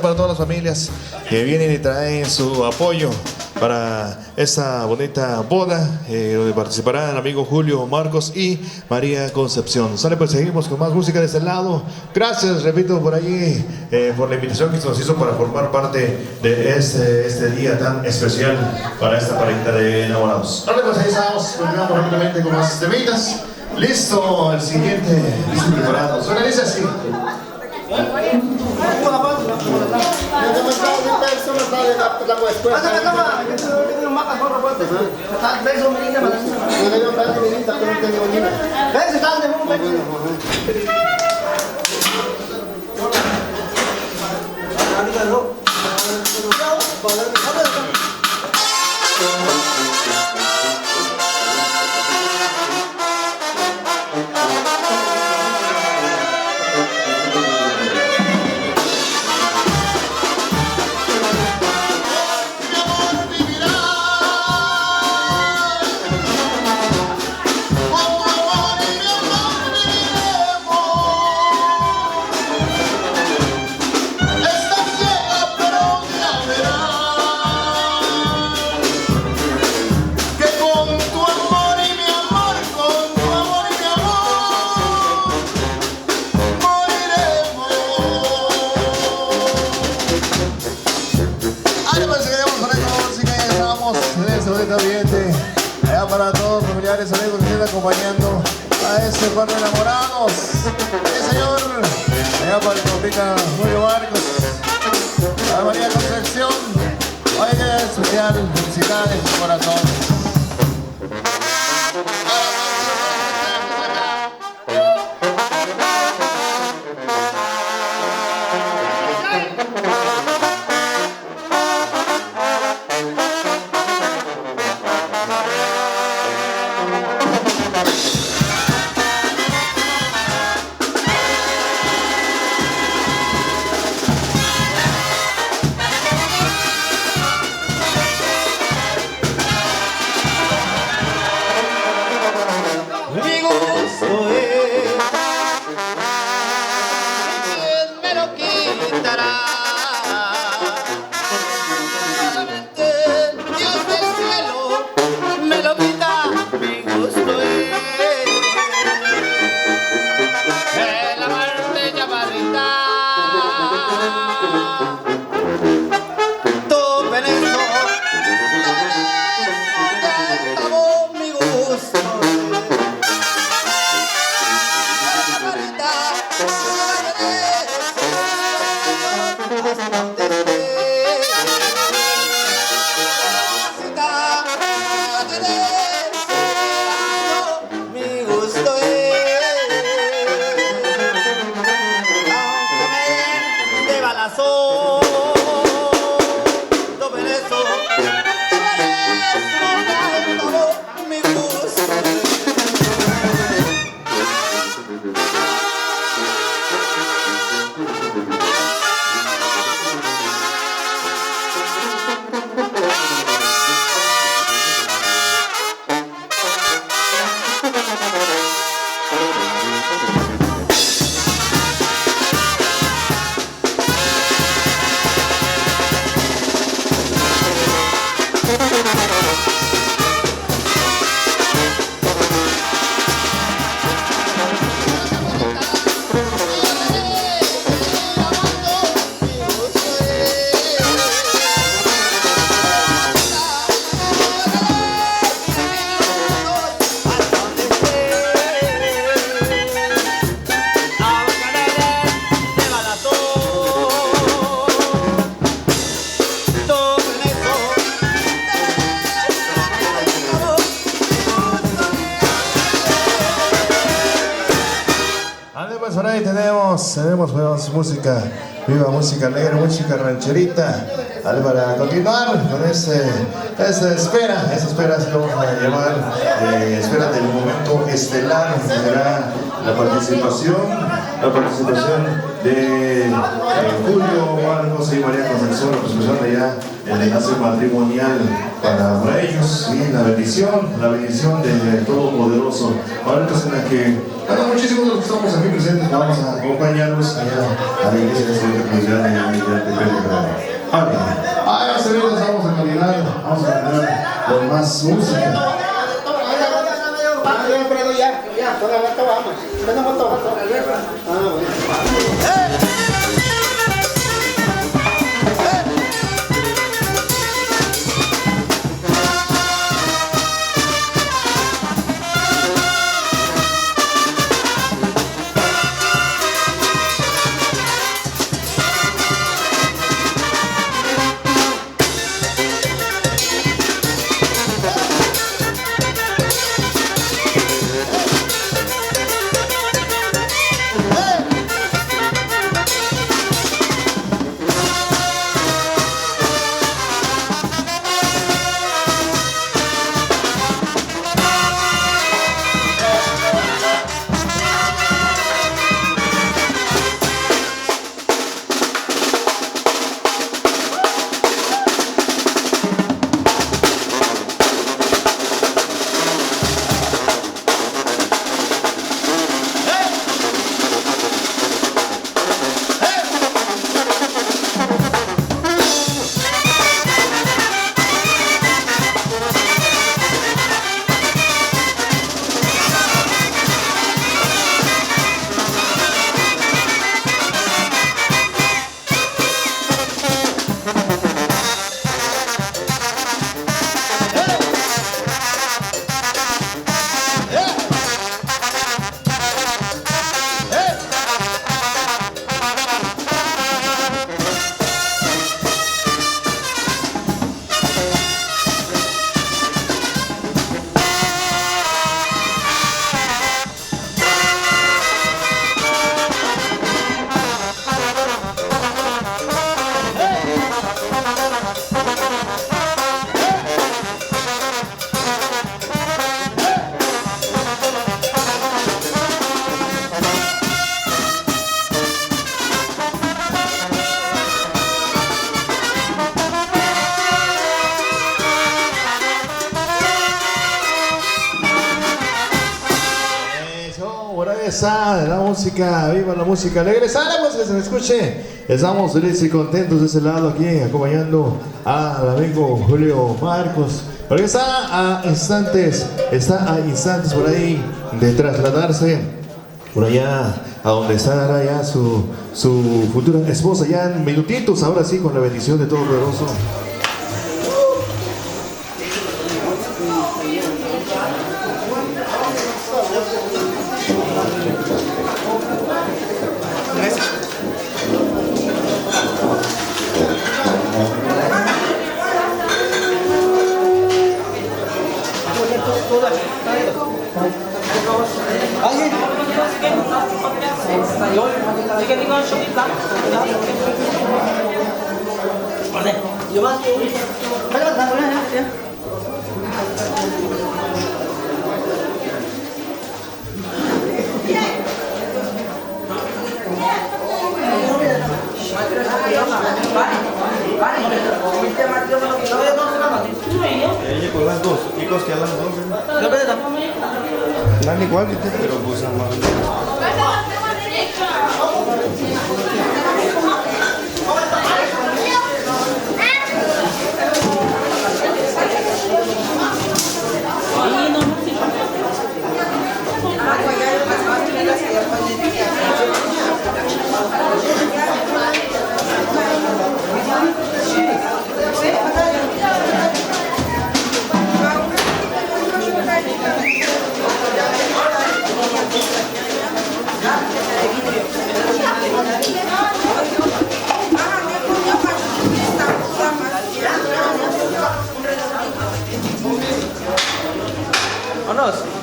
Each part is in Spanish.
Para todas las familias que vienen y traen su apoyo para esta bonita boda, donde participarán el amigo Julio Marcos y María Concepción. Sale, pues seguimos con más música de este lado. Gracias, repito, por allí, por la invitación que se nos hizo para formar parte de este día tan especial para esta pareja de enamorados. Sale, pues ahí estamos, continuamos rápidamente con más temitas. Listo, el siguiente, listo, preparado. Suena, dice así. Allá para todos los familiares, amigos que estén acompañando a este par de enamorados. Sí, señor. Allá para el compita Julio Marcos, a María Concepción. Oiga, especial, felicidades para todos. ahí tenemos pues, música, viva música alegre, música rancherita. Vale, para continuar con esa espera, así lo vamos a llamar, espera del momento estelar, que será la participación de Julio, Marcos y María Concepción, la presentación de allá el enlace matrimonial para ellos y la bendición del Todopoderoso. Ahora en la que, bueno, muchísimos de los que estamos aquí presentes vamos a acompañarlos allá a la iglesia de esta comunidad de Pedro. Ahora vamos a caminar con más música. La música, viva la música alegre, ¡salamos que se me escuche! Estamos felices y contentos de ese lado aquí, acompañando al amigo Julio Marcos, porque está a instantes por ahí de trasladarse por allá a donde estará ya su futura esposa, ya en minutitos, ahora sí, con la bendición de Todopoderoso. Con las dos, y cos que a las dos. Dan igual, pero pues Vámonos.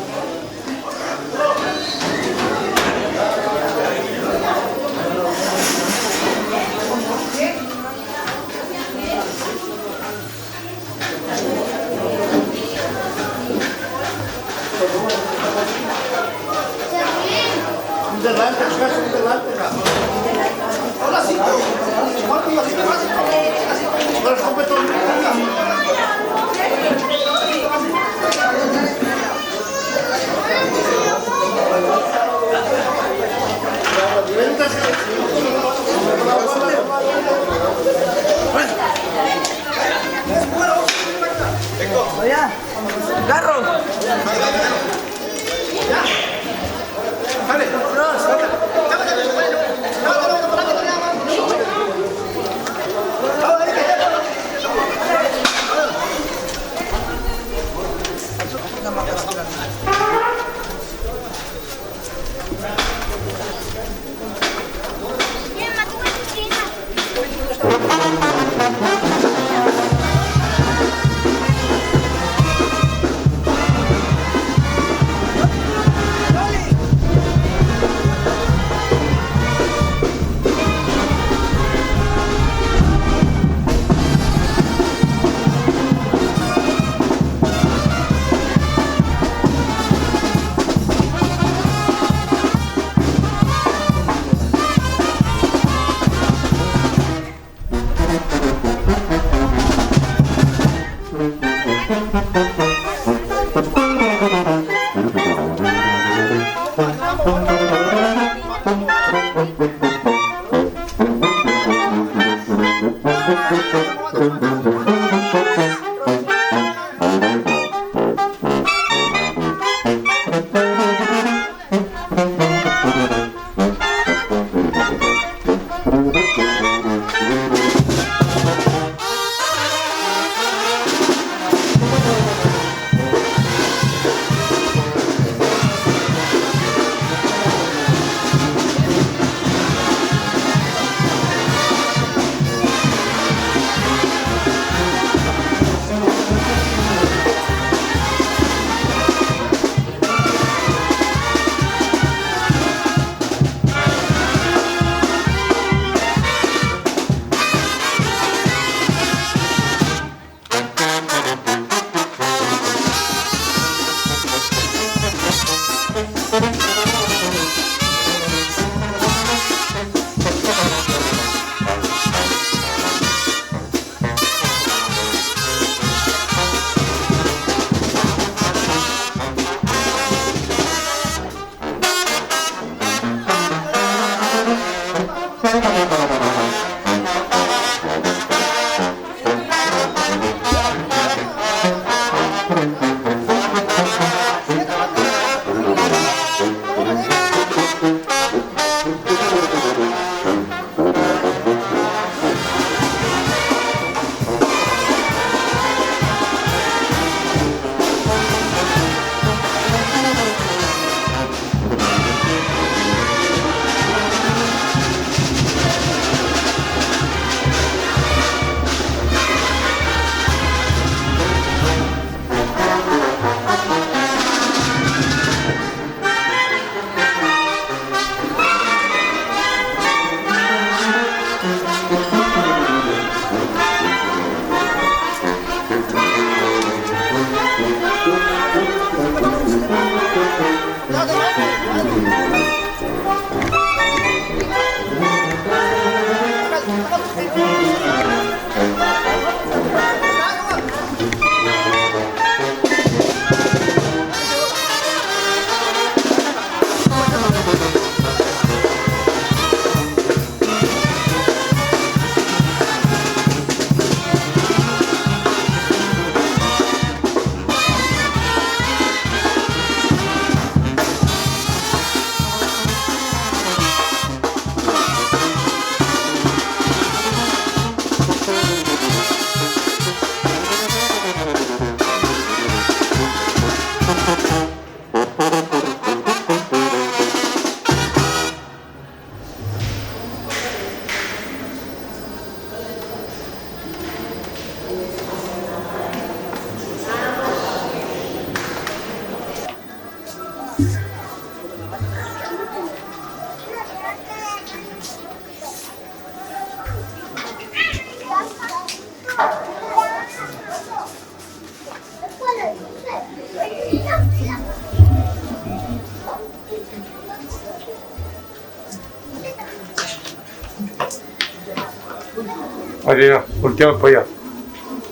Allá, volteame para allá.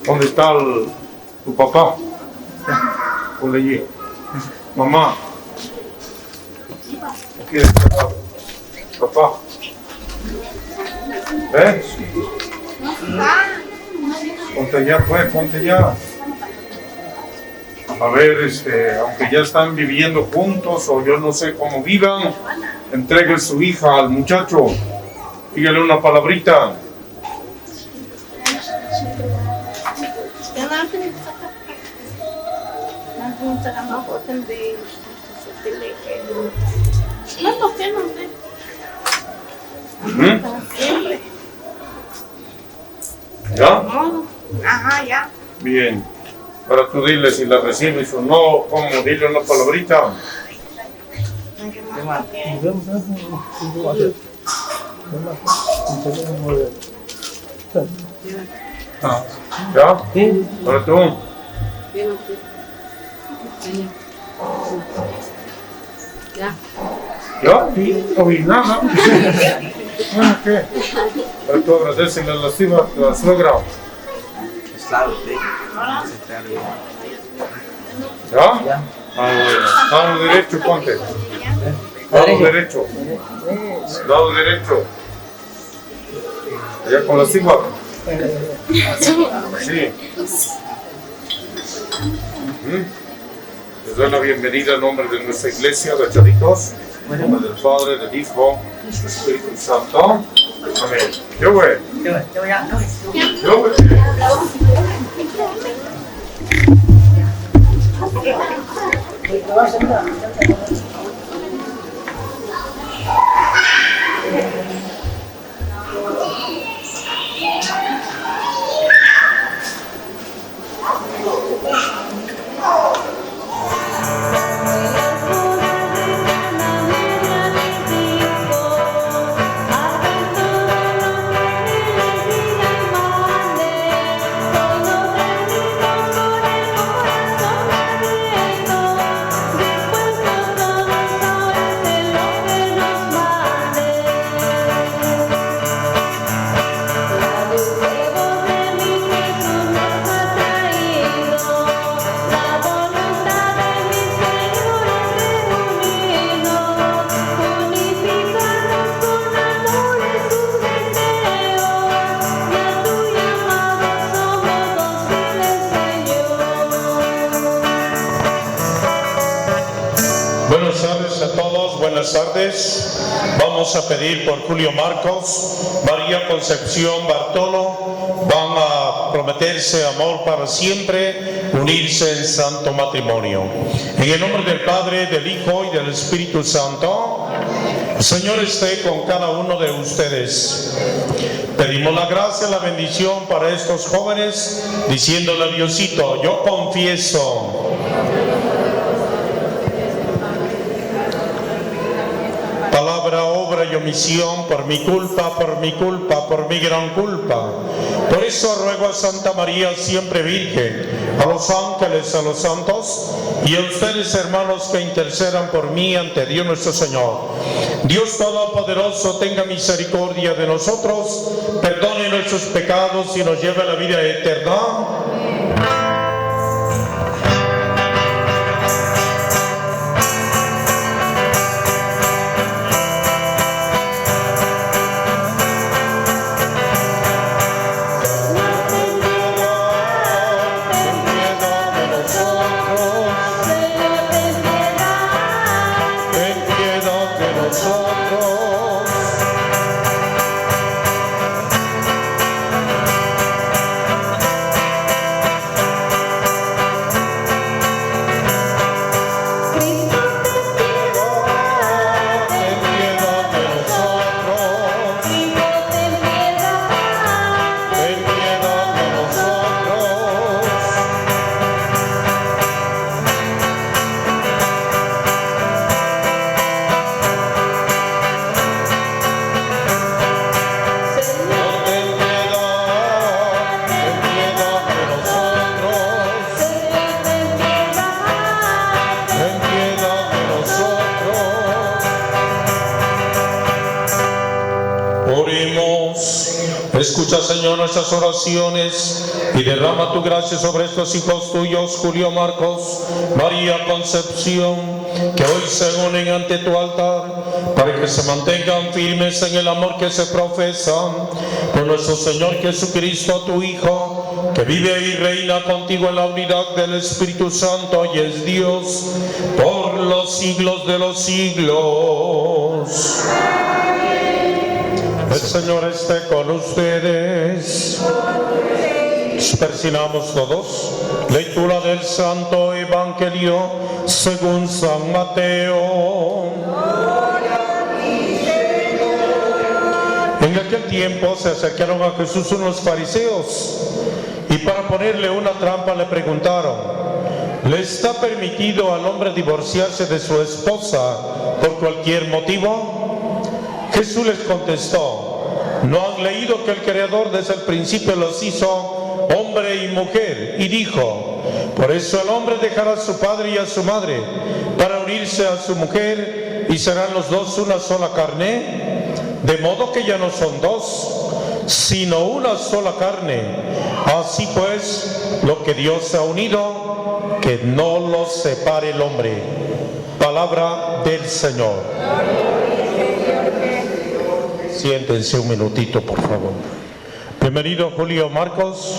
¿Dónde está tu papá? Ponle allí. Mamá. Aquí está. Papá. ¿Ves? Ponte allá, pues, ponte allá. A ver, aunque ya están viviendo juntos o yo no sé cómo vivan, entregue su hija al muchacho. Dígale una palabrita. ¿Ya? Ajá, ya. Bien. Ahora tú dile si la recibes o no, ¿cómo? Dile una palabrita. ¿Ya? Ahora tú. Ya. ¿Ya? No vi nada. Bueno, ¿qué? Ahora tú agradecele a la suegra. ¿Ya? Ah, bueno. Lado derecho, ponte. Lado derecho. Lado derecho. Allá con la cigua. Sí. Les doy la bienvenida en nombre de nuestra iglesia, agachaditos. En nombre del Padre, del Hijo, del Espíritu Santo. Amén. Yo voy. Yo voy. Buenas tardes a todos, buenas tardes. Vamos a pedir por Julio Marcos, María Concepción Bartolo. Van a prometerse amor para siempre, unirse en santo matrimonio. En el nombre del Padre, del Hijo y del Espíritu Santo, el Señor esté con cada uno de ustedes. Pedimos la gracia y la bendición para estos jóvenes, diciéndole a Diosito, yo confieso palabra, obra y omisión, por mi culpa, por mi gran culpa. Por eso ruego a Santa María, siempre Virgen, a los ángeles, a los santos, y a ustedes, hermanos, que intercedan por mí ante Dios nuestro Señor. Dios Todopoderoso tenga misericordia de nosotros, perdone nuestros pecados y nos lleve a la vida eterna. Escucha, Señor, nuestras oraciones y derrama tu gracia sobre estos hijos tuyos, Julio Marcos, María Concepción, que hoy se unen ante tu altar, para que se mantengan firmes en el amor que se profesan por nuestro Señor Jesucristo, tu Hijo, que vive y reina contigo en la unidad del Espíritu Santo y es Dios por los siglos de los siglos. El Señor esté con ustedes. Persinamos todos. Lectura del Santo Evangelio según San Mateo. En aquel tiempo se acercaron a Jesús unos fariseos y para ponerle una trampa le preguntaron: ¿le está permitido al hombre divorciarse de su esposa por cualquier motivo? Jesús les contestó: ¿no han leído que el Creador desde el principio los hizo hombre y mujer? Y dijo: por eso el hombre dejará a su padre y a su madre para unirse a su mujer y serán los dos una sola carne. De modo que ya no son dos, sino una sola carne. Así pues, lo que Dios ha unido, que no lo separe el hombre. Palabra del Señor. Siéntense un minutito, por favor. Bienvenido Julio Marcos,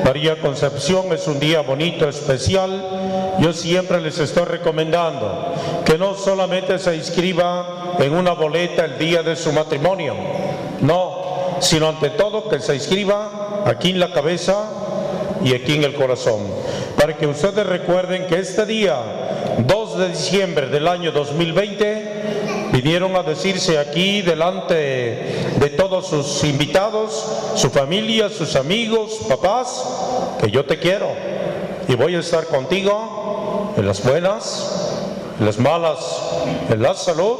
María Concepción. Es un día bonito, especial. Yo siempre les estoy recomendando que no solamente se inscriba en una boleta el día de su matrimonio, no, sino ante todo que se inscriba aquí en la cabeza y aquí en el corazón, para que ustedes recuerden que este día 2 de diciembre del año 2020 vinieron a decirse aquí delante de todos sus invitados, su familia, sus amigos, papás, que yo te quiero y voy a estar contigo en las buenas, en las malas, en la salud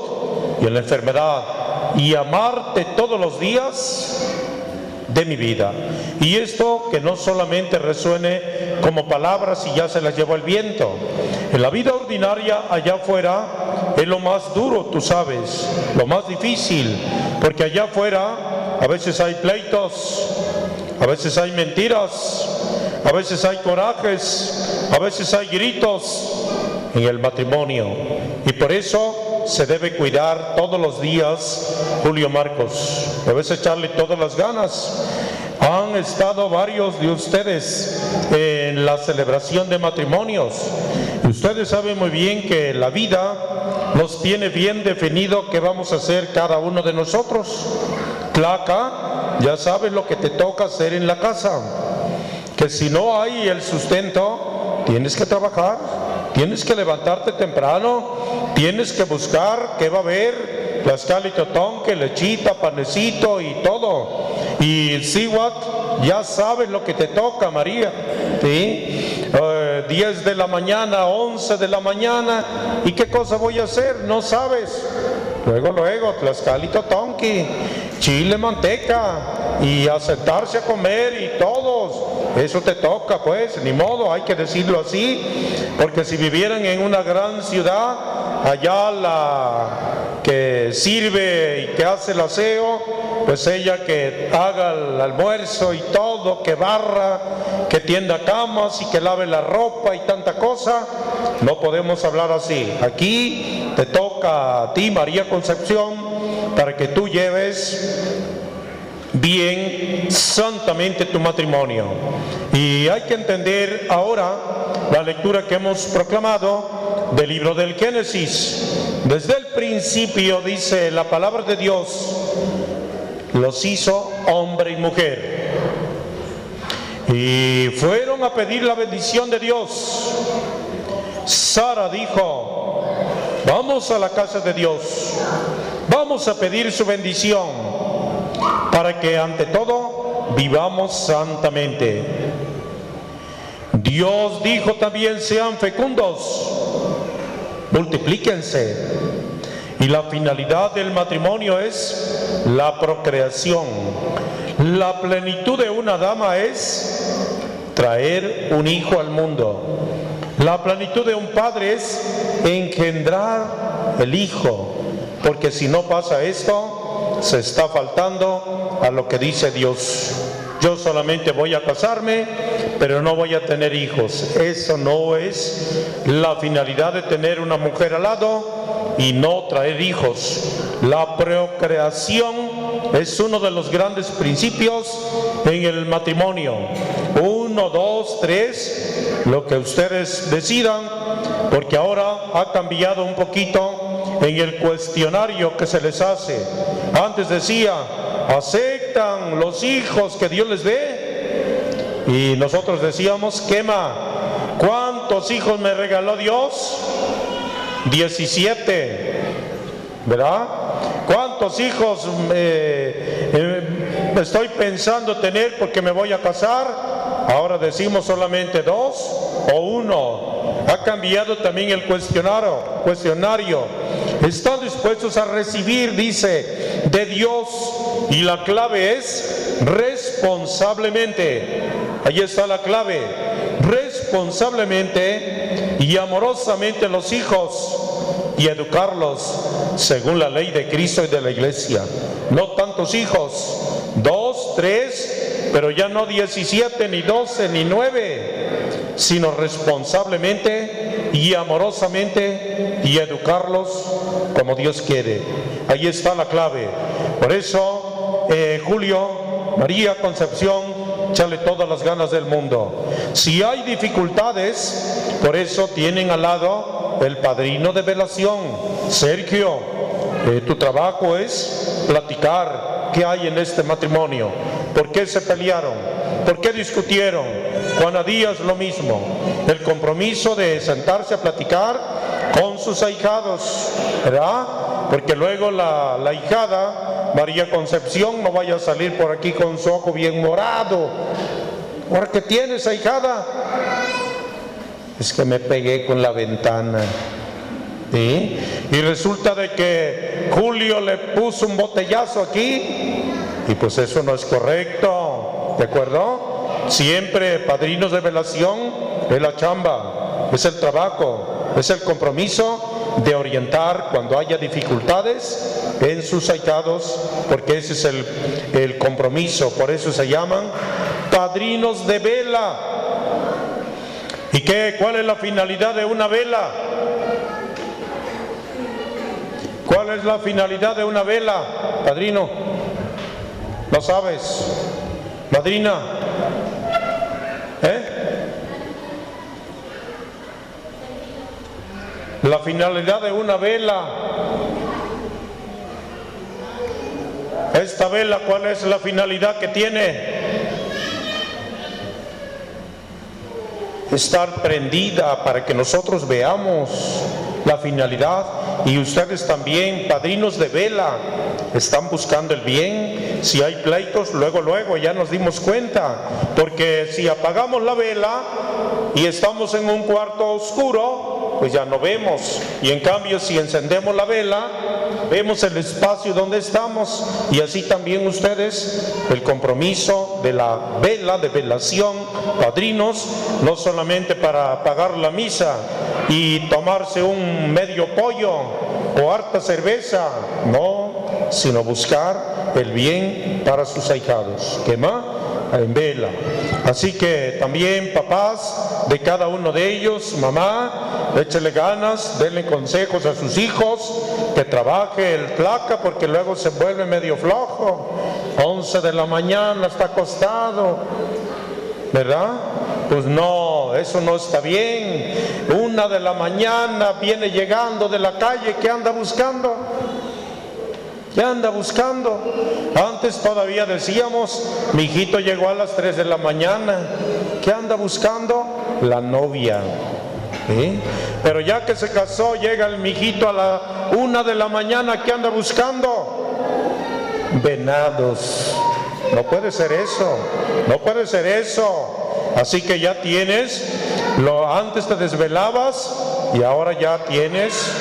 y en la enfermedad, y amarte todos los días de mi vida. Y esto que no solamente resuene como palabras y ya se las llevó el viento. En la vida ordinaria allá afuera es lo más duro, tú sabes, lo más difícil, porque allá afuera a veces hay pleitos, a veces hay mentiras, a veces hay corajes, a veces hay gritos en el matrimonio, y por eso se debe cuidar todos los días, Julio Marcos. Debes echarle todas las ganas. Han estado varios de ustedes en la celebración de matrimonios. Y ustedes saben muy bien que la vida nos tiene bien definido qué vamos a hacer cada uno de nosotros. Claca, ya sabes lo que te toca hacer en la casa. Que si no hay el sustento, tienes que trabajar, tienes que levantarte temprano, tienes que buscar qué va a haber, la escalitotonque, lechita, panecito y todo. Y el Siwat, ya sabes lo que te toca, María, ¿sí? 10 de la mañana, 11 de la mañana, ¿y qué cosa voy a hacer? No sabes. Luego, tlaxcalitotonqui, chile, manteca, y a sentarse a comer y todos. Eso te toca, pues, ni modo, hay que decirlo así, porque si vivieran en una gran ciudad, allá la que sirve y que hace el aseo, pues ella que haga el almuerzo y todo, que barra, que tienda camas y que lave la ropa y tanta cosa. No podemos hablar así. Aquí te toca a ti, María Concepción, para que tú lleves bien santamente tu matrimonio. Y hay que entender ahora la lectura que hemos proclamado del libro del Génesis. Desde el principio, dice la palabra de Dios, los hizo hombre y mujer. Y fueron a pedir la bendición de Dios. Sara dijo: vamos a la casa de Dios, vamos a pedir su bendición, para que ante todo vivamos santamente. Dios dijo también: sean fecundos, multiplíquense. Y la finalidad del matrimonio es la procreación. La plenitud de una dama es traer un hijo al mundo. La plenitud de un padre es engendrar el hijo, porque si no pasa esto, se está faltando a lo que dice Dios. Yo solamente voy a casarme, pero no voy a tener hijos. Eso no es la finalidad de tener una mujer al lado y no traer hijos. La procreación es uno de los grandes principios en el matrimonio. 1, 2, 3, lo que ustedes decidan, porque ahora ha cambiado un poquito en el cuestionario que se les hace. Antes decía, ¿aceptan los hijos que Dios les dé? Y nosotros decíamos, ¿cuántos hijos me regaló Dios? 17, ¿verdad? ¿Cuántos hijos estoy pensando tener porque me voy a casar? Ahora decimos solamente 2 o 1. Ha cambiado también el cuestionario. ¿Están dispuestos a recibir, dice, de Dios? Y la clave es responsablemente. Ahí está la clave. Responsablemente y amorosamente los hijos, y educarlos según la ley de Cristo y de la iglesia. No tantos hijos, 2, 3, pero ya no 17, ni 12, ni 9, sino responsablemente y amorosamente y educarlos como Dios quiere. Ahí está la clave. Por eso, Julio, María, Concepción, échale todas las ganas del mundo. Si hay dificultades, por eso tienen al lado el padrino de velación, Sergio. Tu trabajo es platicar qué hay en este matrimonio, por qué se pelearon, por qué discutieron. Juana Díaz lo mismo, el compromiso de sentarse a platicar con sus ahijados, ¿verdad? Porque luego la ahijada, María Concepción, no vaya a salir por aquí con su ojo bien morado. ¿Por qué tienes, ahijada? Es que me pegué con la ventana. ¿Sí? Y resulta de que Julio le puso un botellazo aquí, y pues eso no es correcto, ¿de acuerdo? Siempre padrinos de velación es la chamba, es el trabajo, es el compromiso de orientar cuando haya dificultades en sus ahijados, porque ese es el compromiso. Por eso se llaman padrinos de vela. ¿Y cuál es la finalidad de una vela? ¿Cuál es la finalidad de una vela, padrino? ¿Lo sabes? Madrina, la finalidad de una vela. Esta vela, ¿cuál es la finalidad que tiene? Estar prendida para que nosotros veamos la finalidad. Y ustedes también, padrinos de vela, están buscando el bien. Si hay pleitos, luego ya nos dimos cuenta, porque si apagamos la vela y estamos en un cuarto oscuro, pues ya no vemos. Y en cambio, si encendemos la vela, vemos el espacio donde estamos. Y así también ustedes, el compromiso de la vela, de velación, padrinos, no solamente para pagar la misa y tomarse un medio pollo o harta cerveza, no, sino buscar el bien para sus ahijados. ¿Qué más? En vela. Así que también papás de cada uno de ellos, mamá, échele ganas, denle consejos a sus hijos, que trabaje el placa, porque luego se vuelve medio flojo. 11 de la mañana está acostado, ¿verdad? Pues no, eso no está bien. 1 de la mañana viene llegando de la calle, ¿qué anda buscando? ¿Qué anda buscando? Antes todavía decíamos, mi hijito llegó a las 3 de la mañana. ¿Qué anda buscando? La novia. ¿Sí? Pero ya que se casó, llega el mijito a la 1 de la mañana, ¿qué anda buscando? Venados. No puede ser eso, no puede ser eso. Así que ya tienes, antes te desvelabas y ahora ya tienes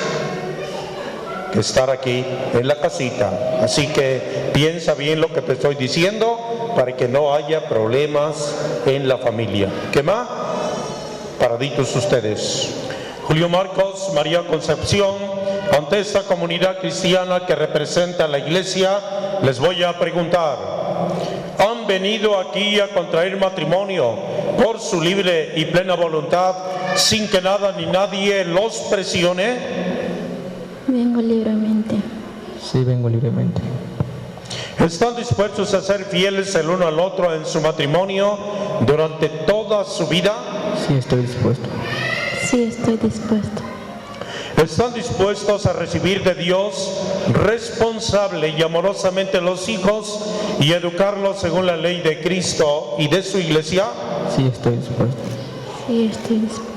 que estar aquí en la casita. Así que piensa bien lo que te estoy diciendo para que no haya problemas en la familia. ¿Qué más? Paraditos ustedes. Julio Marcos, María Concepción, ante esta comunidad cristiana que representa a la iglesia, les voy a preguntar: ¿han venido aquí a contraer matrimonio por su libre y plena voluntad, sin que nada ni nadie los presione? Vengo libremente. Sí, vengo libremente. ¿Están dispuestos a ser fieles el uno al otro en su matrimonio durante toda su vida? Sí, estoy dispuesto. Sí, estoy dispuesto. ¿Están dispuestos a recibir de Dios responsable y amorosamente los hijos y educarlos según la ley de Cristo y de su iglesia? Sí, estoy dispuesto. Sí, estoy dispuesto.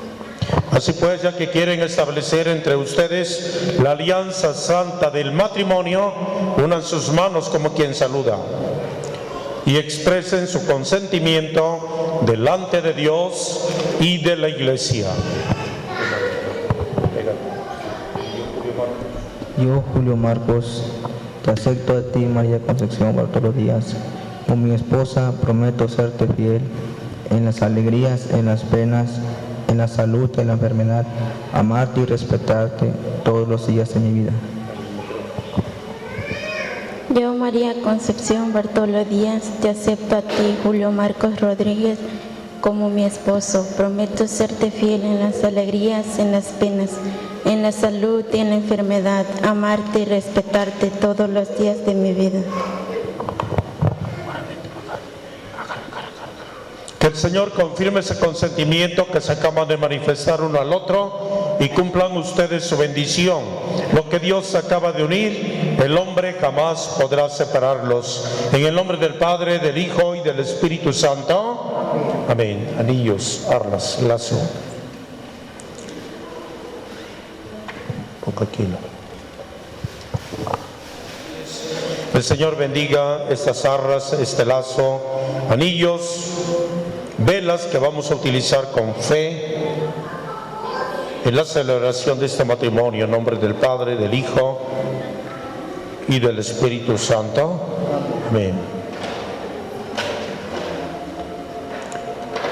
Así pues, ya que quieren establecer entre ustedes la alianza santa del matrimonio, unan sus manos como quien saluda y expresen su consentimiento delante de Dios y de la iglesia. Yo, Julio Marcos, te acepto a ti, María Concepción Bartolo Díaz, como mi esposa. Prometo serte fiel en las alegrías, en las penas, en la salud, en la enfermedad, amarte y respetarte todos los días de mi vida. Yo, María Concepción Bartolo Díaz, te acepto a ti, Julio Marcos Rodríguez, como mi esposo. Prometo serte fiel en las alegrías, en las penas, en la salud y en la enfermedad, amarte y respetarte todos los días de mi vida. Que el Señor confirme ese consentimiento que se acaban de manifestar uno al otro y cumplan ustedes su bendición. Lo que Dios acaba de unir, el hombre jamás podrá separarlos. En el nombre del Padre, del Hijo y del Espíritu Santo. Amén. Anillos, arras, lazo. Poco aquí. El Señor bendiga estas arras, este lazo, anillos, velas que vamos a utilizar con fe en la celebración de este matrimonio, en nombre del Padre, del Hijo y del Espíritu Santo. Amén.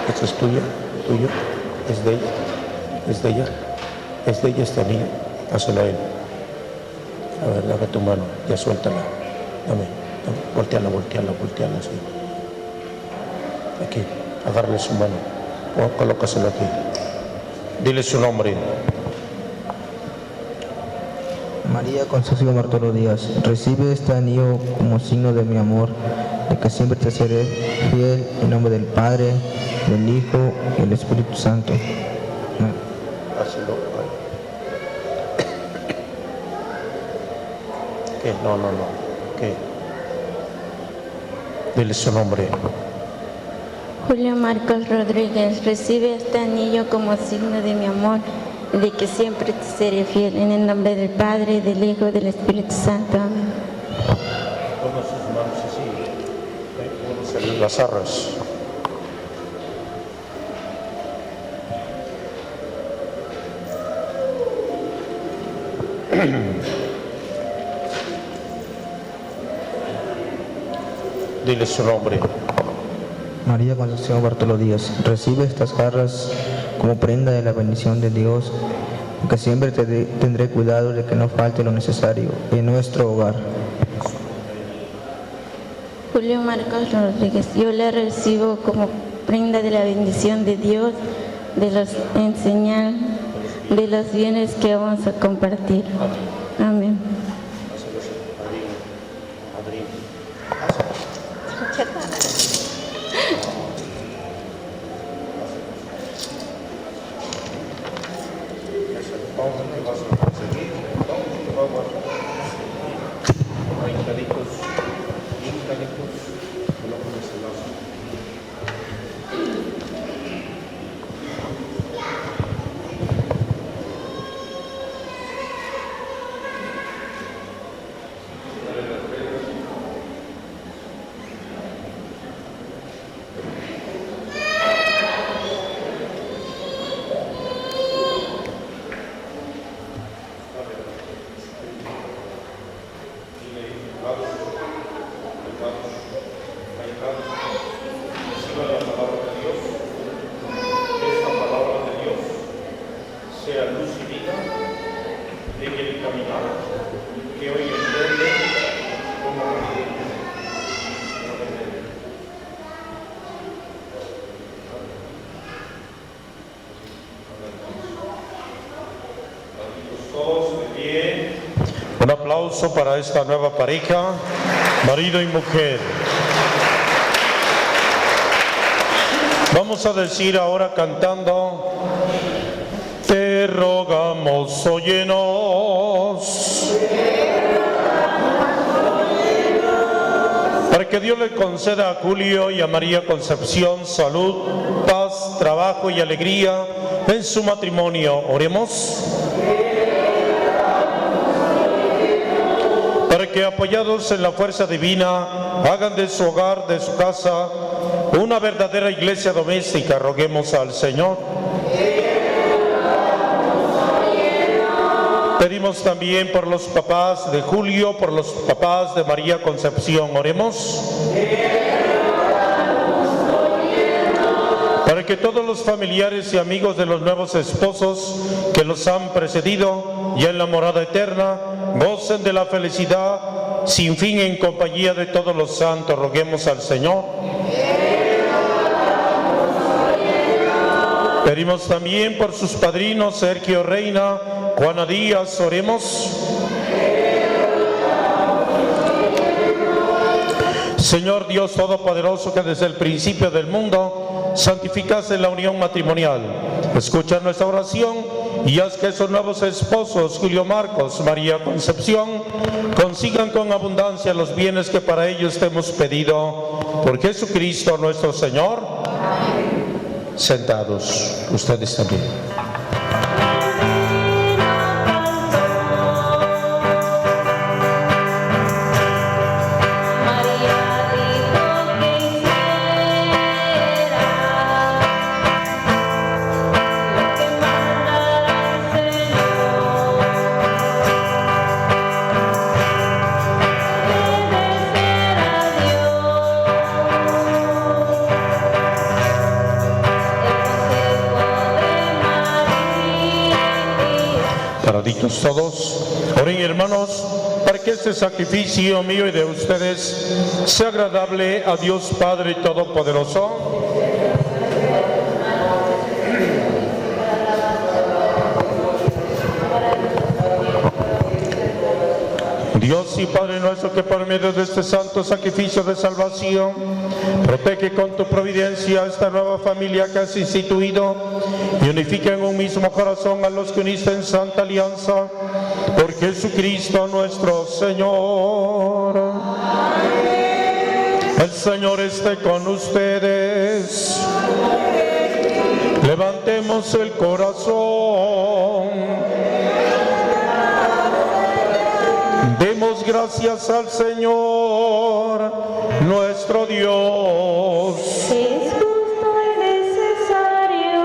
¿Esto es tuyo? ¿Tuyo? ¿Es de ella? ¿Es de ella? ¿Es de ella este anillo? Hazlo a él. A ver, dame tu mano, ya suéltala. Dame, volteala, así. Aquí, agárrale su mano, colócaselo aquí. Dile su nombre. María Concepción Bartolo Díaz, recibe este anillo como signo de mi amor, de que siempre te seré fiel, en nombre del Padre, del Hijo y del Espíritu Santo. ¿Qué? No. ¿Qué? Dile su nombre. Julio Marcos Rodríguez, recibe este anillo como signo de mi amor, de que siempre te seré fiel, en el nombre del Padre, del Hijo y del Espíritu Santo. Amén. Toma sus manos así, las arras. Dile su nombre. María Concepción Bartolo Díaz, recibe estas jarras como prenda de la bendición de Dios, que siempre tendré cuidado de que no falte lo necesario en nuestro hogar. Julio Marcos Rodríguez, yo la recibo como prenda de la bendición de Dios, en señal de los bienes que vamos a compartir. Amén. Sea luz y vida de que el caminar que hoy emprende como Un aplauso para esta nueva pareja, marido y mujer. Vamos a decir ahora cantando: te rogamos, óyenos. Para que Dios le conceda a Julio y a María Concepción salud, paz, trabajo y alegría en su matrimonio. Oremos. Para que, apoyados en la fuerza divina, hagan de su hogar, de su casa, una verdadera iglesia doméstica. Roguemos al Señor. Pedimos también por los papás de Julio, por los papás de María Concepción. Oremos. Para que todos los familiares y amigos de los nuevos esposos que los han precedido y en la morada eterna gocen de la felicidad sin fin en compañía de todos los santos. Roguemos al Señor. Pedimos también por sus padrinos Sergio Reina, Juana Díaz. Oremos. Señor Dios Todopoderoso, que desde el principio del mundo santificaste la unión matrimonial, escucha nuestra oración y haz que esos nuevos esposos, Julio Marcos, María Concepción, consigan con abundancia los bienes que para ellos te hemos pedido. Por Jesucristo nuestro Señor. Sentados, ustedes también. Paraditos todos. Oren, hermanos, para que este sacrificio mío y de ustedes sea agradable a Dios Padre Todopoderoso. Dios y Padre nuestro, que por medio de este santo sacrificio de salvación protege con tu providencia a esta nueva familia que has instituido y unifica en un mismo corazón a los que uniste en santa alianza, por Jesucristo nuestro Señor. El Señor esté con ustedes. Levantemos el corazón. Demos gracias al Señor, nuestro Dios. Es justo y necesario.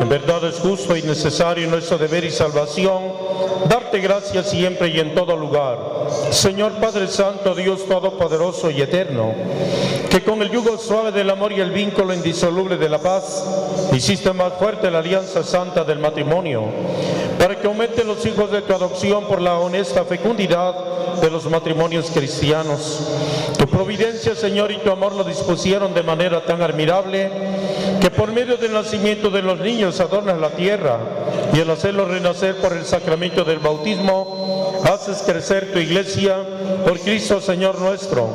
En verdad es justo y necesario nuestro deber y salvación darte gracias siempre y en todo lugar. Señor Padre Santo, Dios Todopoderoso y Eterno, que con el yugo suave del amor y el vínculo indisoluble de la paz hiciste más fuerte la alianza santa del matrimonio, para que aumenten los hijos de tu adopción por la honesta fecundidad de los matrimonios cristianos. Tu providencia, Señor, y tu amor lo dispusieron de manera tan admirable que por medio del nacimiento de los niños adornas la tierra y al hacerlos renacer por el sacramento del bautismo haces crecer tu iglesia por Cristo Señor nuestro.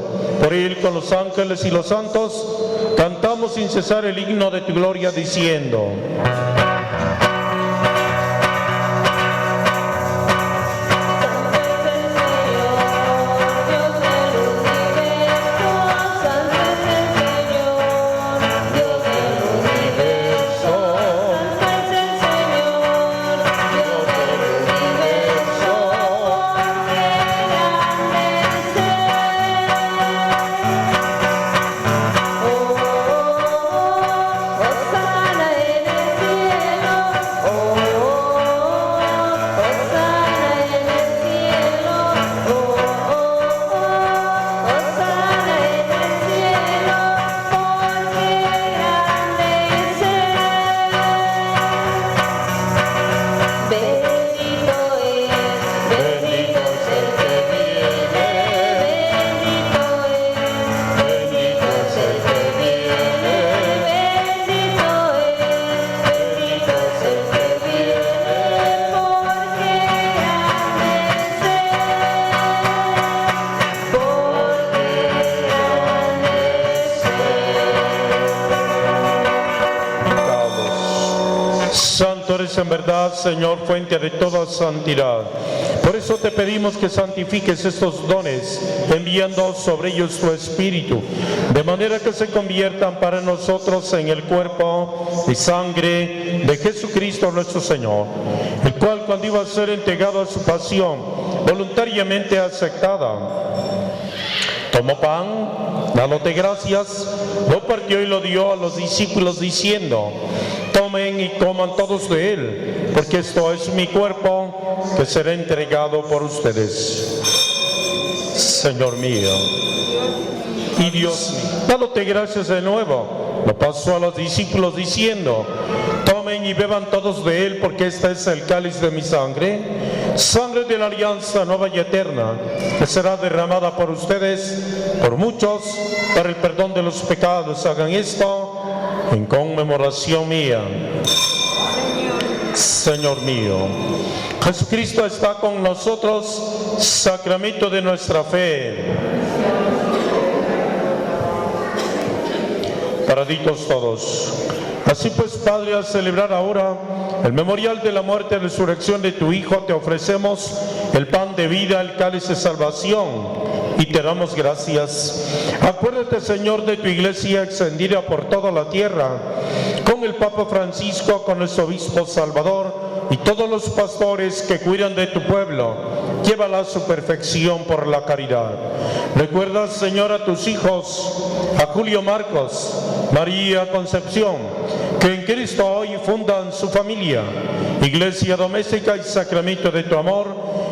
Por él, con los ángeles y los santos, cantamos sin cesar el himno de tu gloria diciendo: Hosana en el cielo. eres en verdad, Señor, fuente de toda santidad. Por eso te pedimos que santifiques estos dones, enviando sobre ellos tu Espíritu, de manera que se conviertan para nosotros en el cuerpo y sangre de Jesucristo nuestro Señor, el cual, cuando iba a ser entregado a su pasión, voluntariamente aceptada, tomó pan, dándote gracias, lo partió y lo dio a los discípulos diciendo: tomen y coman todos de él, porque esto es mi cuerpo que será entregado por ustedes. Señor mío y Dios mío, dándote gracias de nuevo, lo pasó a los discípulos diciendo: tomen y beban todos de él, porque este es el cáliz de mi sangre, sangre de la alianza nueva y eterna, que será derramada por ustedes, por muchos, para el perdón de los pecados. Hagan esto en conmemoración mía. Señor mío, Jesucristo está con nosotros, sacramento de nuestra fe. Paraditos todos. Así pues, Padre, al celebrar ahora el memorial de la muerte y resurrección de tu Hijo, te ofrecemos el pan de vida, el cáliz de salvación, y te damos gracias. Acuérdate, Señor, de tu iglesia extendida por toda la tierra, con el Papa Francisco, con nuestro obispo Salvador y todos los pastores que cuidan de tu pueblo. Llévala a su perfección por la caridad. Recuerda, Señor, a tus hijos, a Julio Marcos, María Concepción, que en Cristo hoy fundan su familia, iglesia doméstica y sacramento de tu amor,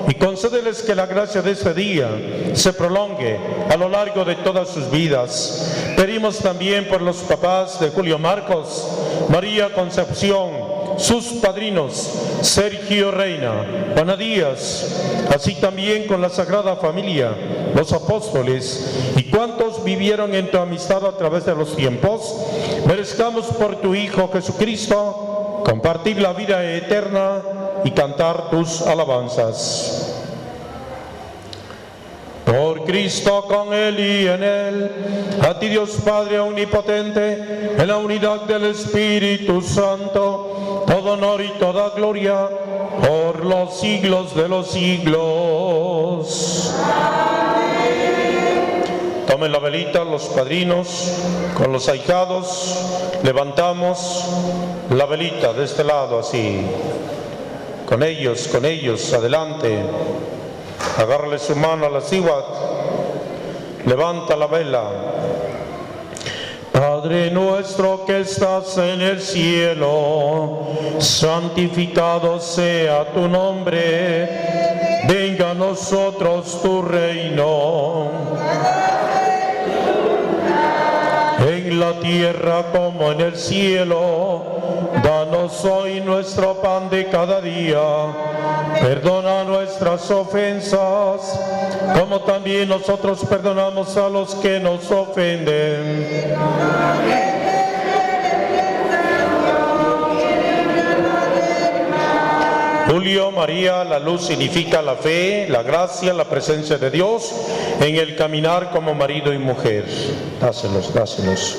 y concédeles que la gracia de este día se prolongue a lo largo de todas sus vidas. Pedimos también por los papás de Julio Marcos, María Concepción, sus padrinos Sergio Reina, Juana Díaz, así también con la Sagrada Familia, los apóstoles y cuantos vivieron en tu amistad a través de los tiempos. Merezcamos por tu Hijo Jesucristo compartir la vida eterna y cantar tus alabanzas. Por Cristo, con Él y en Él, a ti Dios Padre omnipotente, en la unidad del Espíritu Santo, todo honor y toda gloria, por los siglos de los siglos. Tomen la velita los padrinos con los ahijados. Levantamos la velita de este lado así. Con ellos, adelante. Agárrale su mano a la ciudad. Levanta la vela. Padre nuestro que estás en el cielo, santificado sea tu nombre. Venga a nosotros tu reino. En la tierra como en el cielo, danos hoy nuestro pan de cada día. Perdona nuestras ofensas, como también nosotros perdonamos a los que nos ofenden. Julio, María, la luz significa la fe, la gracia, la presencia de Dios en el caminar como marido y mujer. Dáselos.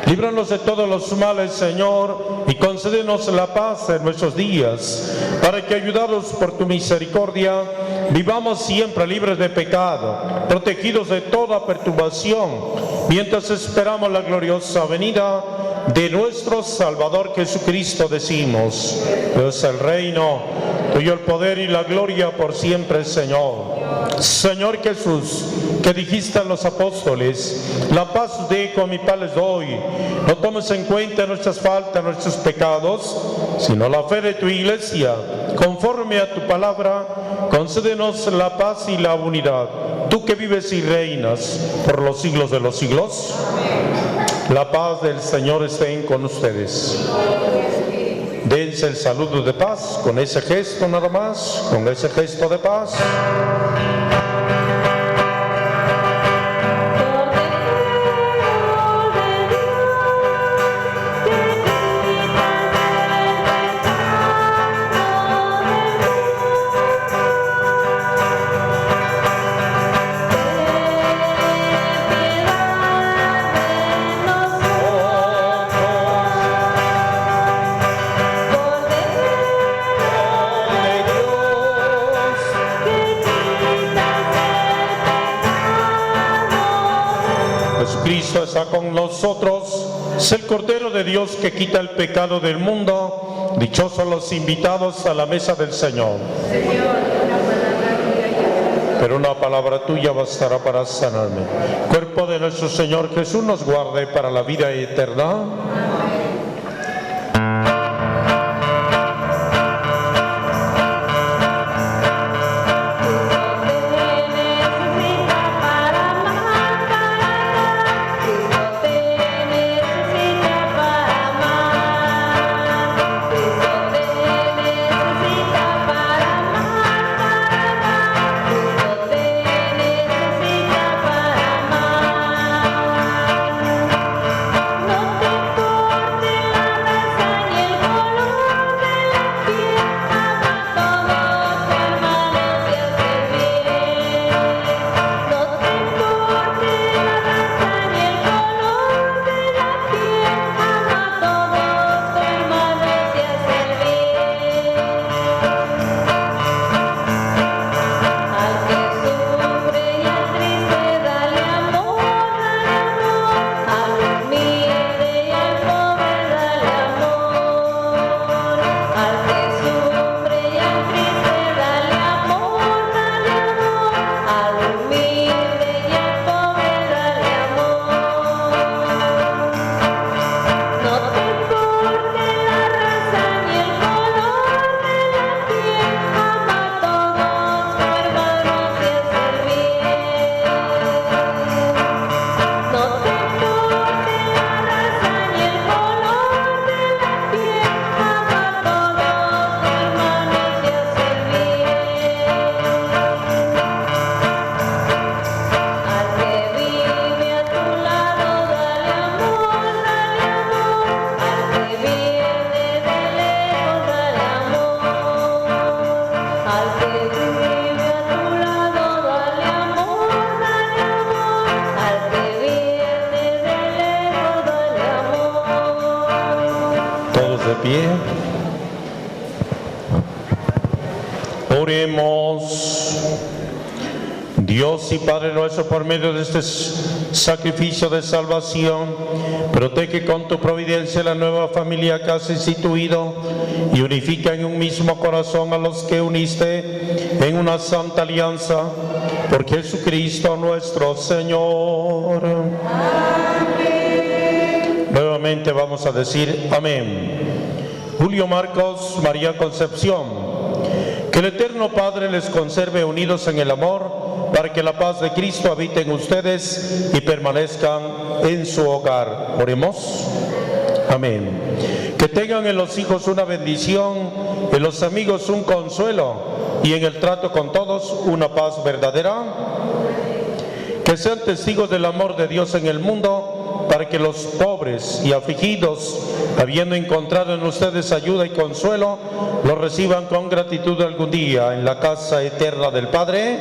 Líbranos de todos los males, Señor, y concédenos la paz en nuestros días, para que, ayudados por tu misericordia, vivamos siempre libres de pecado, protegidos de toda perturbación, mientras esperamos la gloriosa venida de nuestro Salvador Jesucristo. Decimos: tuyo es el reino, tuyo el poder y la gloria por siempre, Señor. Señor Jesús, que dijiste a los apóstoles: la paz os dejo, mi paz les doy. No tomes en cuenta nuestras faltas, nuestros pecados, sino la fe de tu iglesia. Conforme a tu palabra, concédenos la paz y la unidad. Tú que vives y reinas por los siglos de los siglos. La paz del Señor esté con ustedes. Dense el saludo de paz con ese gesto nada más, con ese gesto de paz. Por Jesucristo está con nosotros. Es el Cordero de Dios que quita el pecado del mundo. Dichosos los invitados a la mesa del Señor. Pero una palabra tuya bastará para sanarme. Cuerpo de nuestro Señor Jesús nos guarde para la vida eterna. Oremos. Dios y Padre nuestro, por medio de este sacrificio de salvación, protege con tu providencia la nueva familia que has instituido y unifica en un mismo corazón a los que uniste en una santa alianza, por Jesucristo nuestro Señor. Amén. Nuevamente vamos a decir amén. Julio Marcos, María Concepción, que el Eterno Padre les conserve unidos en el amor, para que la paz de Cristo habite en ustedes y permanezcan en su hogar. Oremos. Amén. Que tengan en los hijos una bendición, en los amigos un consuelo y en el trato con todos una paz verdadera. Que sean testigos del amor de Dios en el mundo, para que los pobres y afligidos, habiendo encontrado en ustedes ayuda y consuelo, los reciban con gratitud algún día en la casa eterna del Padre.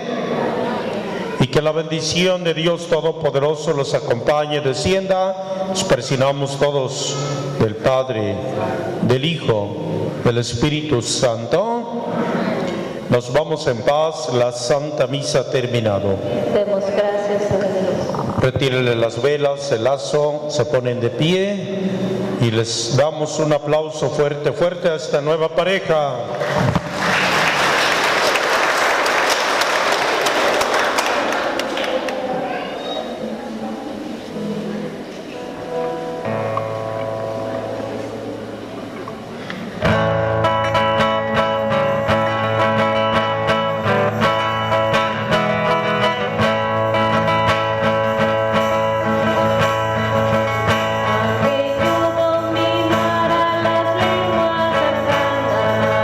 Y que la bendición de Dios Todopoderoso los acompañe, descienda. Nos persignamos todos del Padre, del Hijo, del Espíritu Santo. Nos vamos en paz, la Santa Misa ha terminado. Demos gracias a Dios. Retírenle las velas, el lazo, se ponen de pie y les damos un aplauso fuerte, fuerte a esta nueva pareja. Que yo dominara las lenguas arcanas.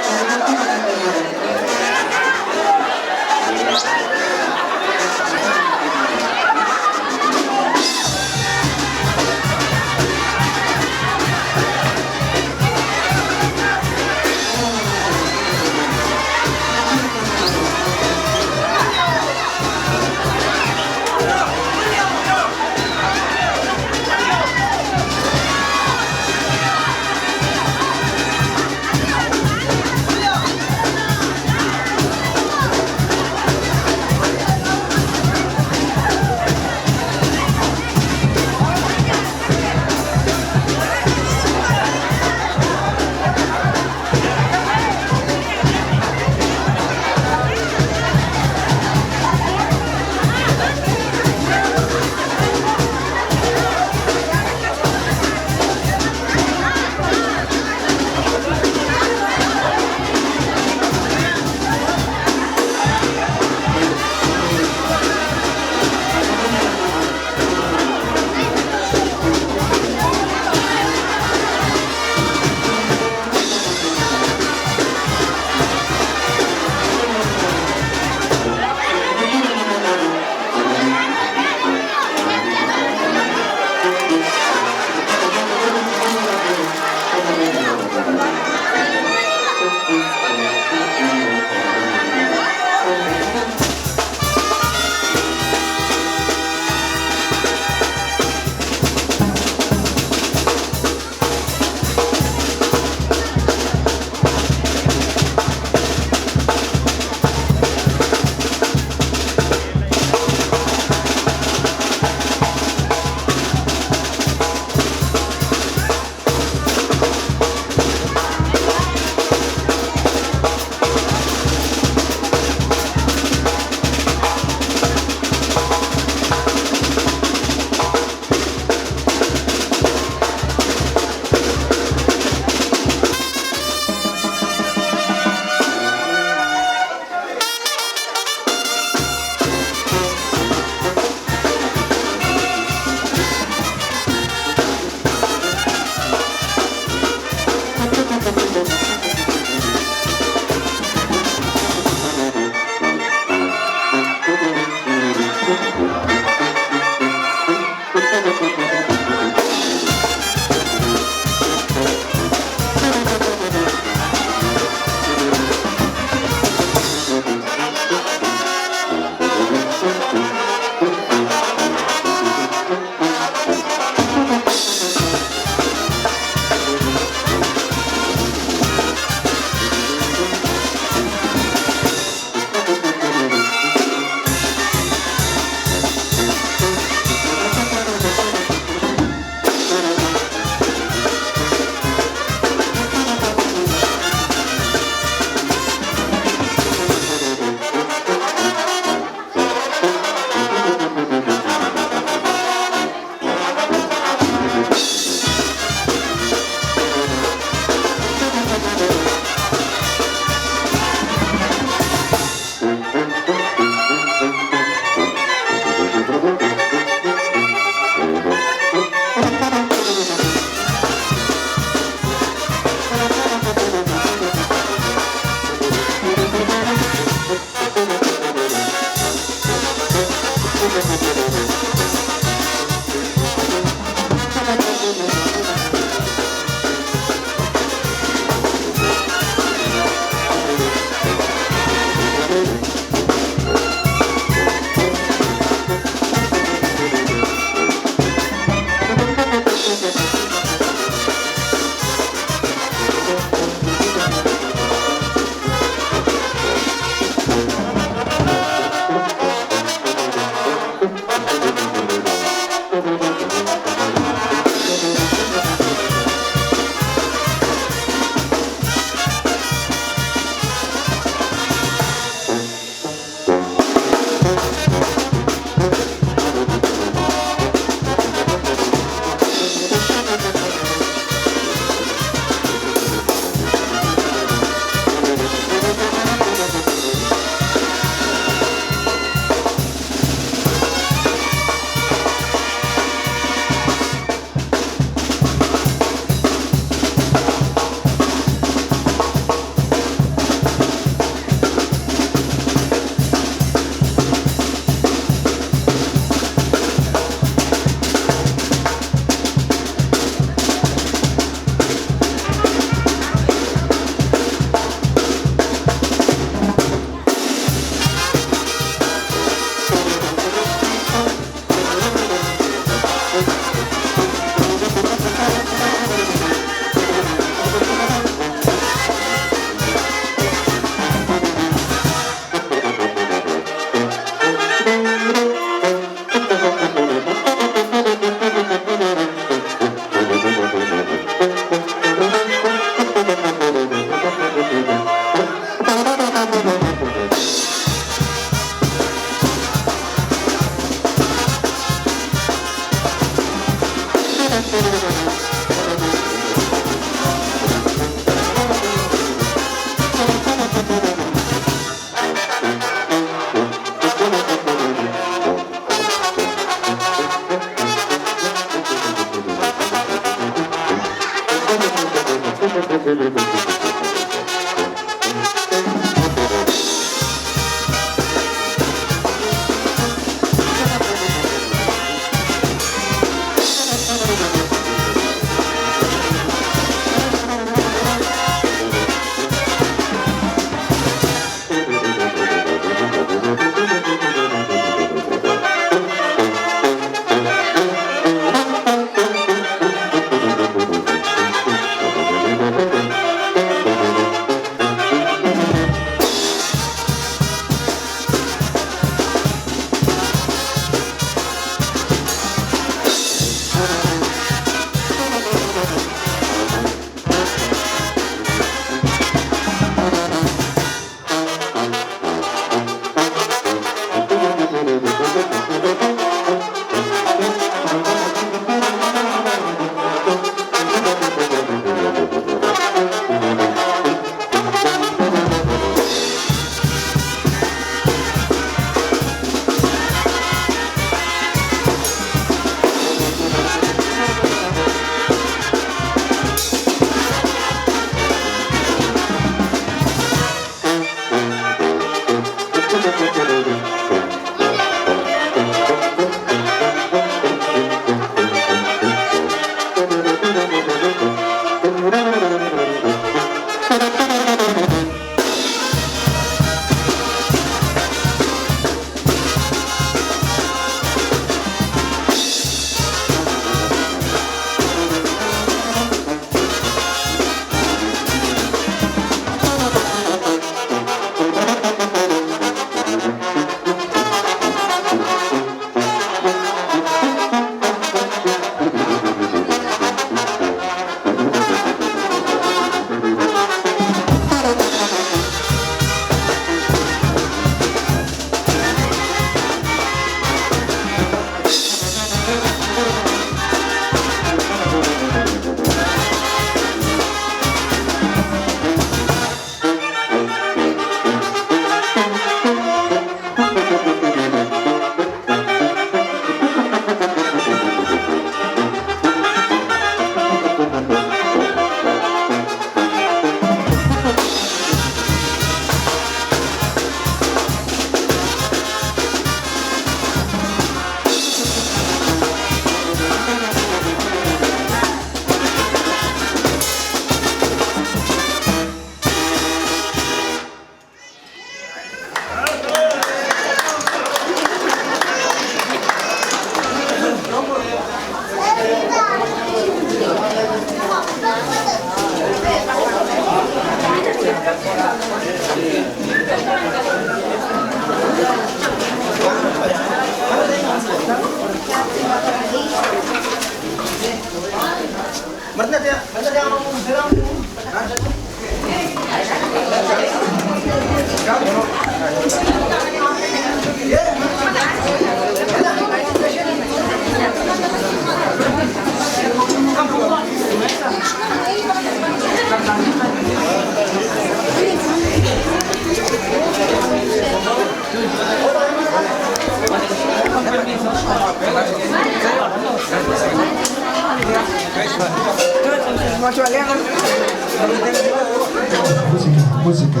Música,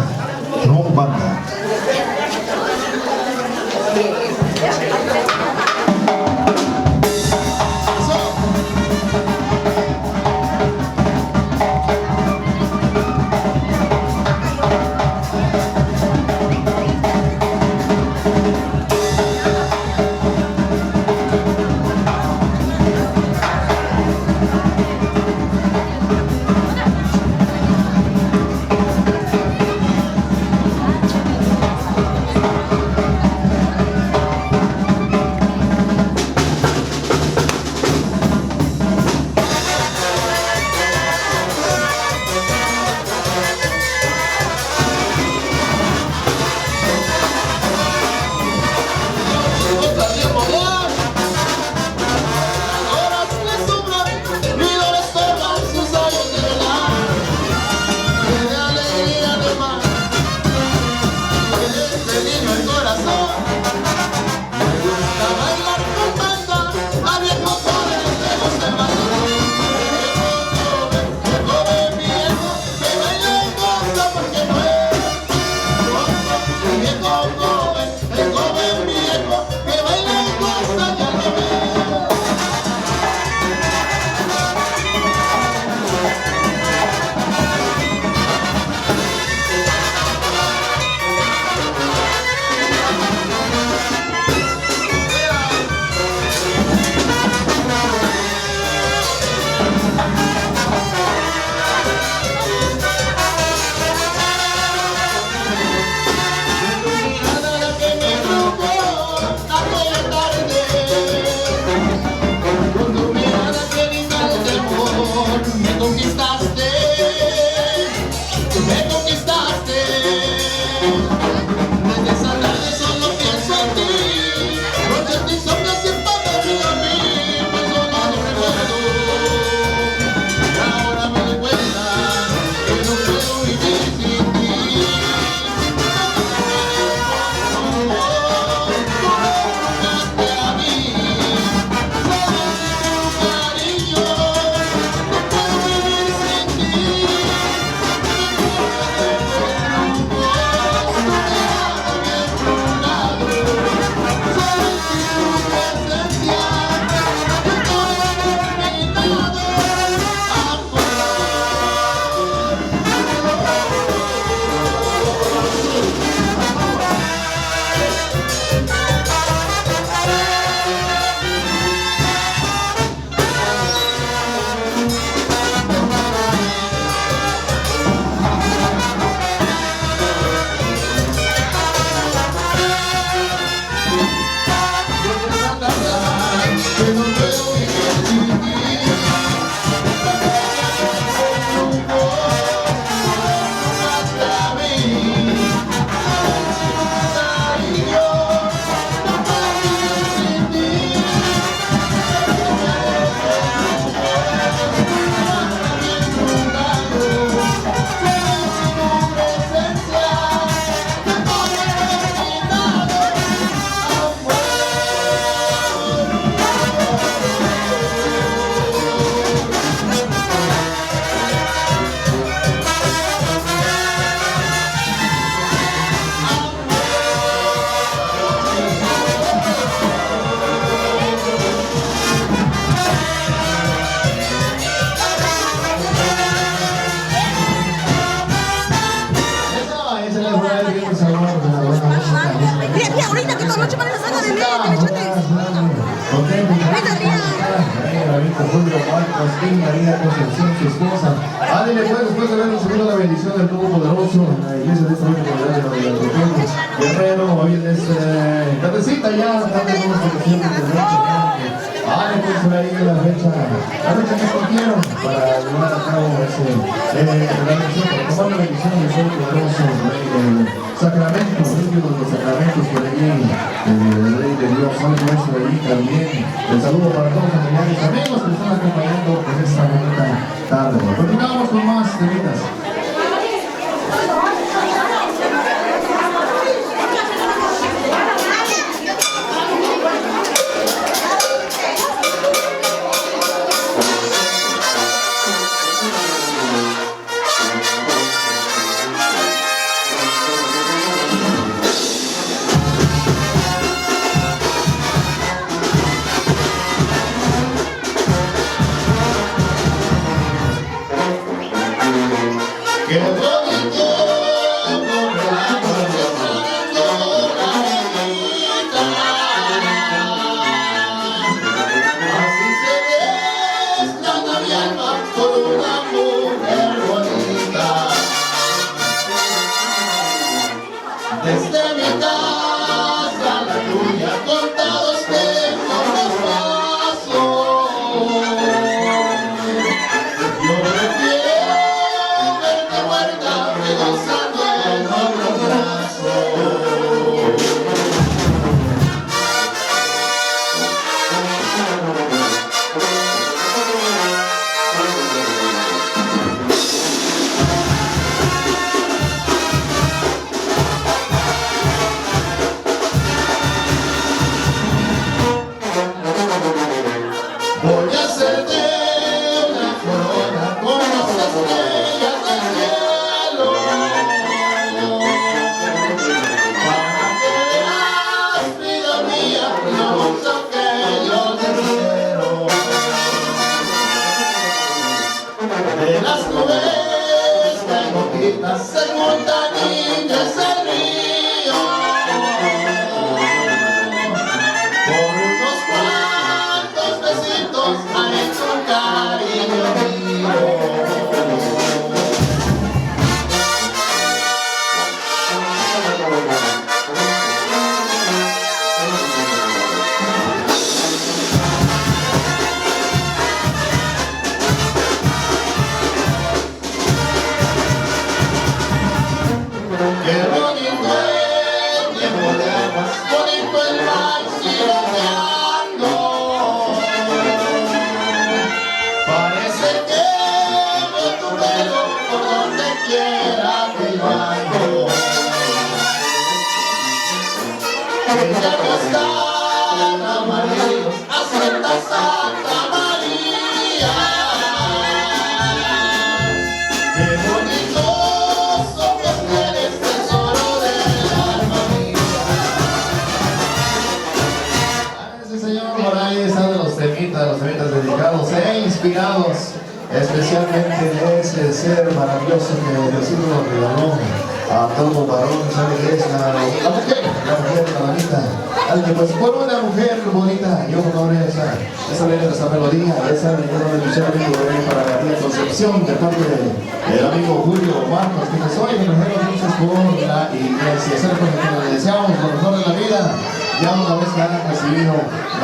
Ron Banda. Julio Marcos y María Concepción, su esposa. Ándale, pues, después de haber recibido la bendición del Todopoderoso en la iglesia de esta última comunidad de la Guerrero, hoy es tardecita ya, tarde de unos vacaciones de noche. Pues por ahí la fecha que escogieron para llevar a cabo la bendición, para tomar la bendición del Todopoderoso, el sacramento, los sacramentos por allí, el Rey de Dios, hoy nuestro ahí también. El saludo para todos los familiares y amigos que nos están acompañando en esta bonita tarde. Continuamos con más temitas. Especialmente de ese ser maravilloso que Dios nos regaló a todo varón, ¿sabes? La mujer, la bonita. Alguien, pues, por una mujer bonita, yo conocí esa letra, esa melodía, esa letra para María Concepción, de parte del amigo Julio Marcos, que nos hoy entonces por la iglesia. Es algo que le deseamos lo mejor de la vida. Ya una vez que han recibido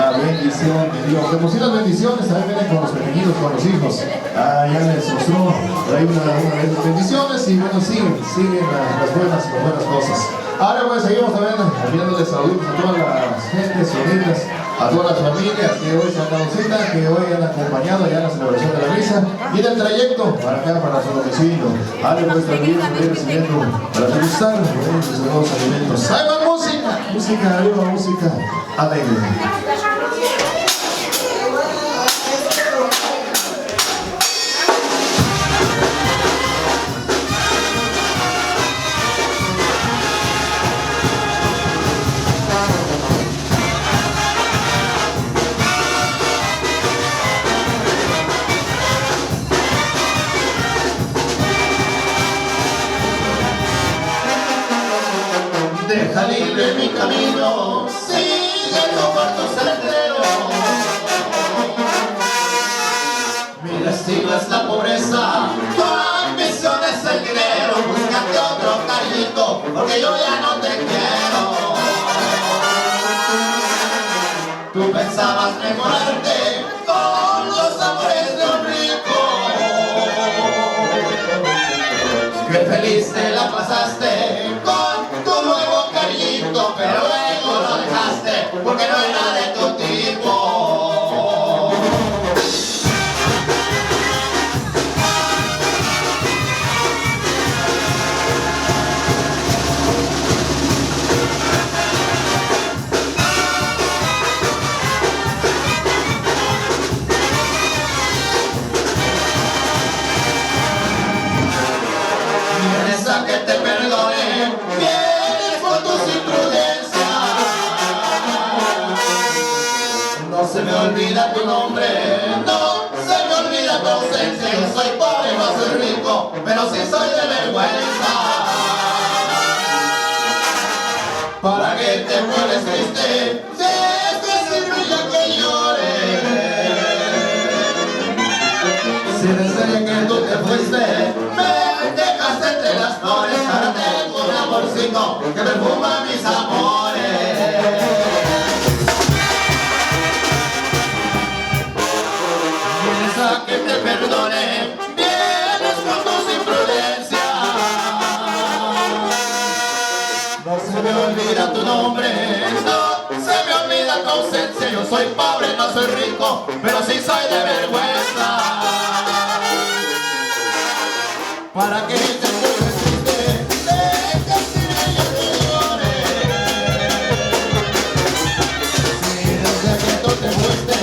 la bendición de Dios. De por sí las bendiciones también vienen con los pequeñitos, con los hijos. Ya les mostró por ahí una de las bendiciones y bueno, siguen las buenas cosas. Ahora pues seguimos también enviándoles saludos a todas las gentes unidas, a todas las familias que hoy se han dado cita, que hoy han acompañado ya en la celebración de la misa y del trayecto para acá, para su domicilio. Ahora pues también estoy recibiendo para degustar los nuevos alimentos. ¡Ahí va música! Música, arriba música alegre. Deja libre mi camino, sí. pobreza, tu ambición es el dinero, búscate otro cariñito, porque yo ya no te quiero. Tú pensabas mejorarte con los amores de un rico, que feliz te la pasaste con tu nuevo cariñito, pero luego lo dejaste porque no era de tu tipo. Que te perdone, vienes por tus imprudencias. No se me olvida tu nombre, no se me olvida tu ausencia. Yo soy pobre, no soy rico, pero sí soy de vergüenza. ¿Para qué te pones triste? Si es decirme ya que llore. Si desde que tú te fuiste me dejaste entre las flores, ahora tengo un amorcito que perfuma mis amores. Vienes a que te perdone, vienes con tus imprudencias. No se me olvida tu nombre, no se me olvida tu ausencia. Yo soy pobre, no soy rico, pero sí soy de vergüenza. ¿Para qué te pones triste? Decirme yo que llore. Si desde que tú te fuiste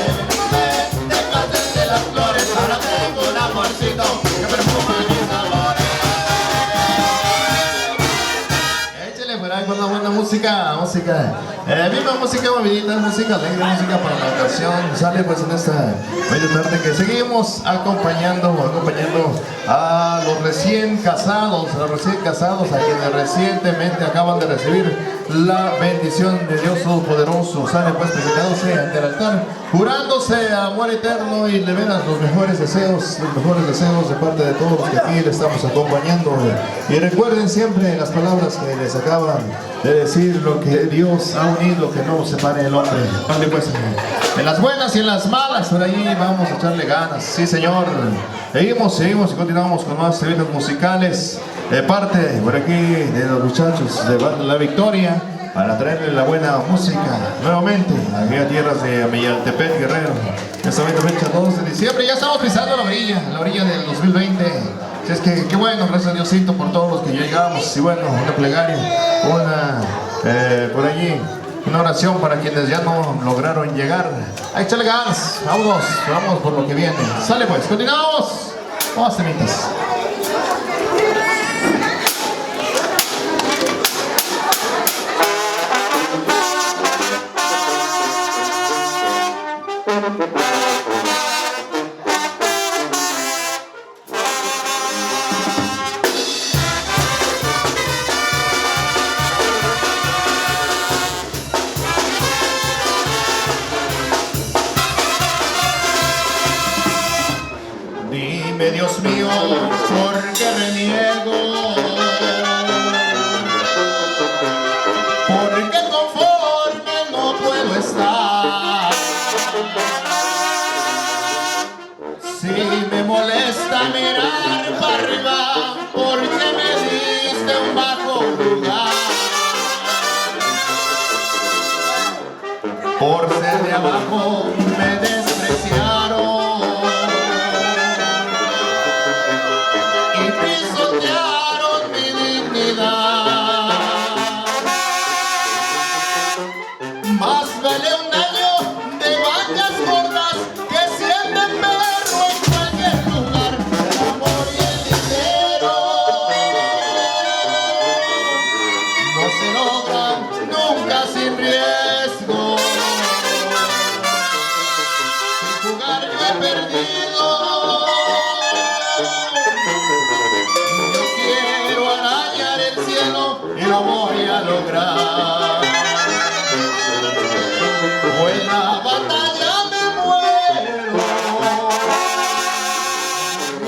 me dejaste de las flores, ahora tengo un amorcito que perfuma mis amores. Échale por ahí con una buena música, viva música movidita, música alegre, música para la ocasión. Sale pues en esta bella tarde que seguimos acompañando a los recién casados, a quienes recientemente acaban de recibir la bendición de Dios Todopoderoso. Sale pues presentándose ante el altar, jurándose amor eterno y le veras los mejores deseos de parte de todos los que aquí le estamos acompañando. Y recuerden siempre las palabras que les acaban de decir: lo que Dios ha unido, que no separe el hombre. Vale, pues, en las buenas y en las malas, por ahí vamos a echarle ganas. Sí, señor. Seguimos y continuamos con más eventos musicales de parte por aquí de los muchachos de Banda La Victoria, para traerle la buena música nuevamente aquí a tierras de Ameyaltepec, Guerrero. Esta fecha 2 de diciembre, ya estamos pisando la orilla del 2020. Así es que qué bueno, gracias a Diosito por todos los que llegamos. Y bueno, una plegaria, por allí, una oración para quienes ya no lograron llegar. Ahí échale ganas, vamos por lo que viene. Sale pues, continuamos. Vamos, temitas. Dime, Dios mío, ¿por qué reniego? Porque conforme no puedo estar. Si me molesta mirar para arriba, porque me diste un bajo lugar. Por ser de abajo me despreciaron y pisotearon mi dignidad. Más vale un año de vacas gordas que 100 de perro en cualquier lugar. El amor y el dinero no se logran nunca sin riesgo. Sin jugar yo he perdido. Yo quiero arañar el cielo y lo voy a lograr. O en la batalla me muero, y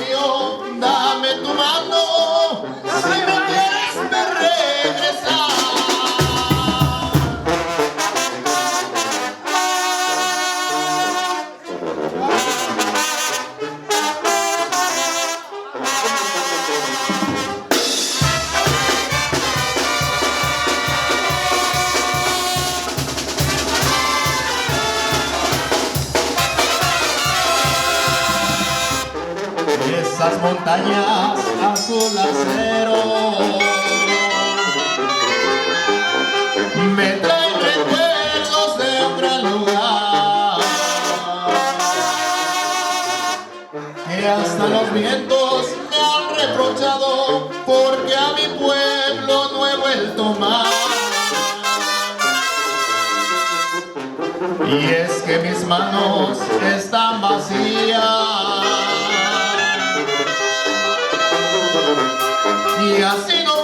esas montañas azul acero me traen recuerdos de un gran lugar que hasta los vientos me han reprochado porque a mi pueblo no he vuelto más. Y es que mis manos están vacías y así no